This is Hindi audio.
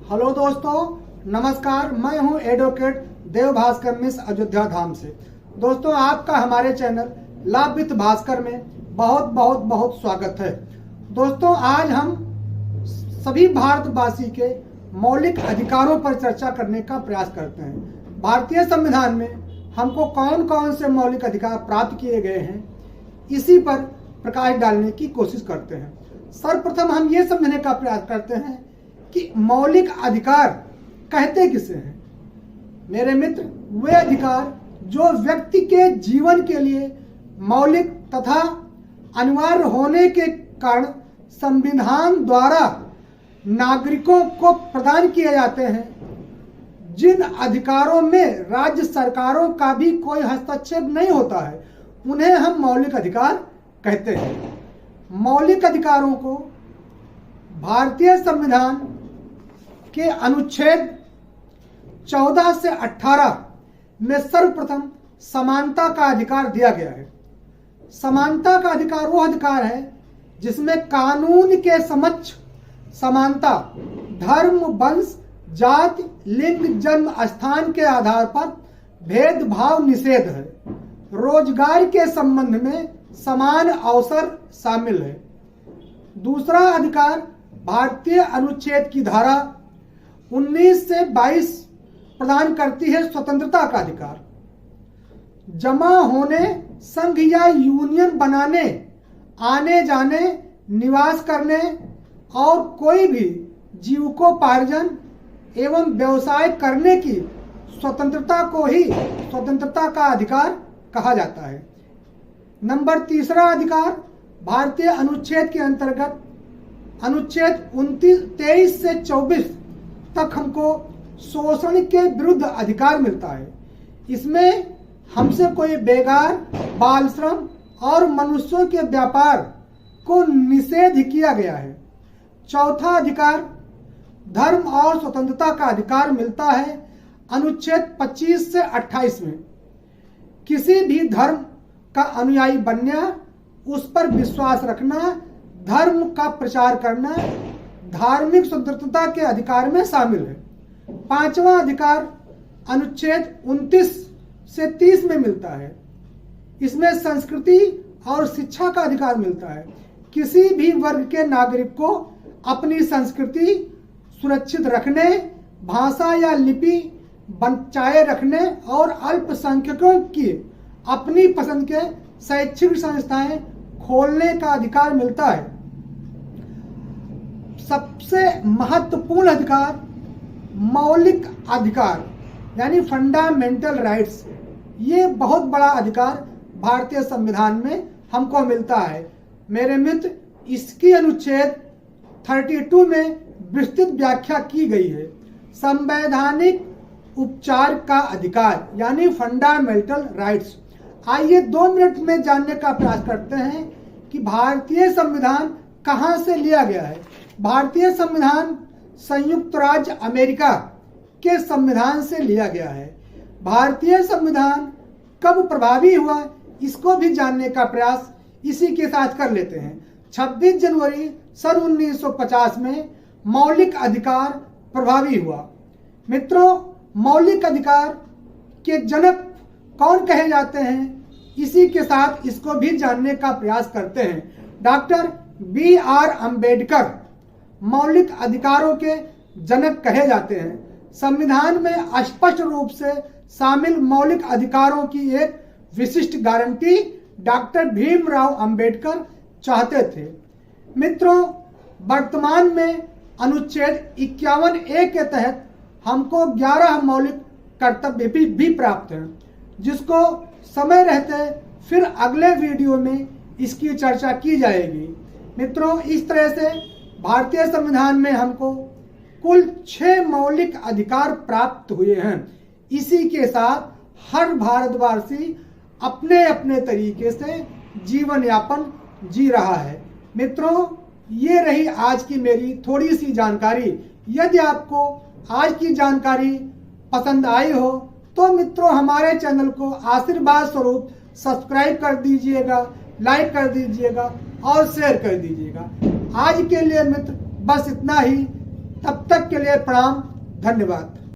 हेलो दोस्तों, नमस्कार। मैं हूं एडवोकेट देव भास्कर मिस अयोध्या धाम से। दोस्तों, आपका हमारे चैनल लाभ विथ भास्कर में बहुत बहुत बहुत स्वागत है। दोस्तों, आज हम सभी भारतवासी के मौलिक अधिकारों पर चर्चा करने का प्रयास करते हैं। भारतीय संविधान में हमको कौन कौन से मौलिक अधिकार प्राप्त किए गए हैं, इसी पर प्रकाश डालने की कोशिश करते हैं। सर्वप्रथम हम ये समझने का प्रयास करते हैं कि मौलिक अधिकार कहते किसे हैं। मेरे मित्र, वे अधिकार जो व्यक्ति के जीवन के लिए मौलिक तथा अनिवार्य होने के कारण संविधान द्वारा नागरिकों को प्रदान किए जाते हैं, जिन अधिकारों में राज्य सरकारों का भी कोई हस्तक्षेप नहीं होता है, उन्हें हम मौलिक अधिकार कहते हैं। मौलिक अधिकारों को भारतीय संविधान के अनुच्छेद 14 से 18 में सर्वप्रथम समानता का अधिकार दिया गया है। समानता का अधिकार वो अधिकार है जिसमें कानून के समक्ष समानता धर्म, वंश, जाति, लिंग, जन्म स्थान के आधार पर भेदभाव निषेध है। रोजगार के संबंध में समान अवसर शामिल है। दूसरा अधिकार भारतीय अनुच्छेद की धारा 19 से 22 प्रदान करती है स्वतंत्रता का अधिकार। जमा होने, संघ या यूनियन बनाने, आने जाने, निवास करने और कोई भी जीविकोपार्जन एवं व्यवसाय करने की स्वतंत्रता को ही स्वतंत्रता का अधिकार कहा जाता है। नंबर तीसरा अधिकार भारतीय अनुच्छेद के अंतर्गत अनुच्छेद 23 से 24 तक हमको शोषण के विरुद्ध अधिकार मिलता है। इसमें हमसे कोई बेगार, बाल श्रम और मनुष्यों के व्यापार को निषेध किया गया है। चौथा अधिकार धर्म और स्वतंत्रता का अधिकार मिलता है अनुच्छेद 25 से 28 में। किसी भी धर्म का अनुयायी बनना, उस पर विश्वास रखना, धर्म का प्रचार करना धार्मिक स्वतंत्रता के अधिकार में शामिल है। पांचवा अधिकार अनुच्छेद 29 से 30 में मिलता है। इसमें संस्कृति और शिक्षा का अधिकार मिलता है। किसी भी वर्ग के नागरिक को अपनी संस्कृति सुरक्षित रखने, भाषा या लिपि बचाए रखने और अल्पसंख्यकों की अपनी पसंद के शैक्षिक संस्थाएं खोलने का अधिकार मिलता है। सबसे महत्वपूर्ण अधिकार मौलिक अधिकार यानी फंडामेंटल राइट्स, ये बहुत बड़ा अधिकार भारतीय संविधान में हमको मिलता है। मेरे मित्र, इसकी अनुच्छेद 32 में विस्तृत व्याख्या की गई है। संवैधानिक उपचार का अधिकार यानी फंडामेंटल राइट्स। आइए 2 मिनट में जानने का प्रयास करते हैं कि भारतीय संविधान कहां से लिया गया है। भारतीय संविधान संयुक्त राज्य अमेरिका के संविधान से लिया गया है। भारतीय संविधान कब प्रभावी हुआ, इसको भी जानने का प्रयास इसी के साथ कर लेते हैं। 26 जनवरी सन 1950 में मौलिक अधिकार प्रभावी हुआ। मित्रों, मौलिक अधिकार के जनक कौन कहे जाते हैं, इसी के साथ इसको भी जानने का प्रयास करते हैं। डॉक्टर BR अम्बेडकर मौलिक अधिकारों के जनक कहे जाते हैं। संविधान में स्पष्ट रूप से शामिल मौलिक अधिकारों की एक विशिष्ट गारंटी डॉक्टर भीमराव अंबेडकर चाहते थे। मित्रों, वर्तमान में अनुच्छेद 51A के तहत हमको 11 मौलिक कर्तव्य भी प्राप्त हैं, जिसको समय रहते फिर अगले वीडियो में इसकी चर्चा की जाएगी। मित्रों, इस तरह से भारतीय संविधान में हमको कुल 6 मौलिक अधिकार प्राप्त हुए हैं। इसी के साथ हर भारतवासी अपने अपने तरीके से जीवन यापन जी रहा है। मित्रों, ये रही आज की मेरी थोड़ी सी जानकारी। यदि आपको आज की जानकारी पसंद आई हो तो मित्रों, हमारे चैनल को आशीर्वाद स्वरूप सब्सक्राइब कर दीजिएगा, लाइक कर दीजिएगा और शेयर कर दीजिएगा। आज के लिए मित्र बस इतना ही। तब तक के लिए प्रणाम, धन्यवाद।